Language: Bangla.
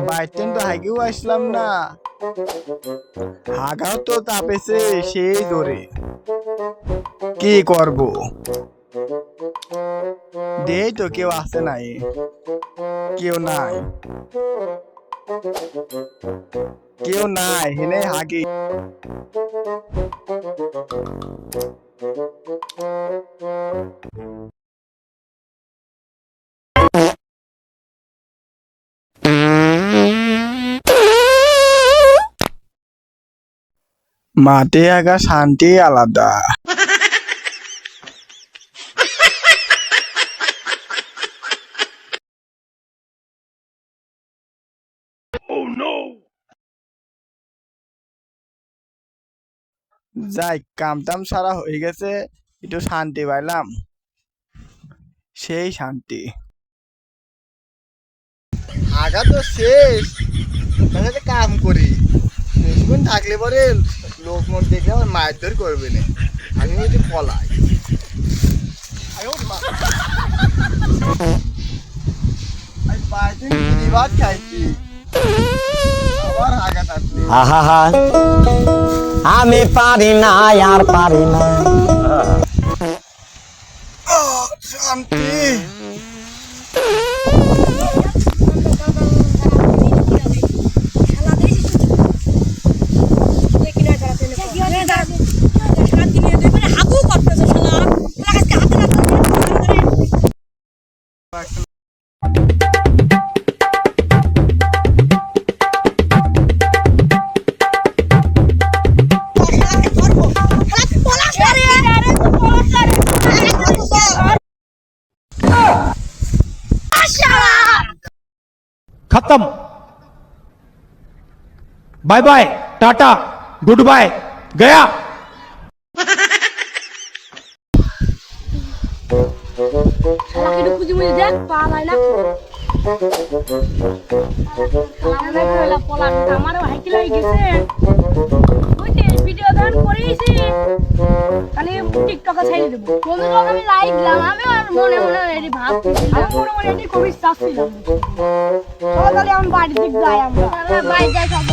বাইটেন তো হাগেও আসলাম না, হাগাও তো তাপেছে সেই জোরে। কি করব, দেই তো কেউ আছে নাই, কেউ নাই, কেউ নাই হেনে হাগি। মাঠে আগা শান্তি আলাদা। যাই, কাম টাম সারা হয়ে গেছে, একটু শান্তি পাইলাম, সেই শান্তি। আগা তো শেষ, তাহলে কাম করি, বেশিক্ষণ থাকলে পরে লোক মোট দেখলে আমার মারধর করবে না, আমি একটু পলাই। ভাত খাইছি, আবার আগা থাকলে আহা আমি পারি না আর পারি না। শান্তি। खत्म। Bye bye, tata, goodbye, गया। টিকটকে ছেড়ে দেবো, আমি লাইক দিলাম, আমি আর মনে মনে রেডি ভাব, আমি মনে মনে এটি খুবই চাচ্ছিলাম। তাহলে আমি বাড়ির দিক যাই, আমরা বাড়ি যাই সব।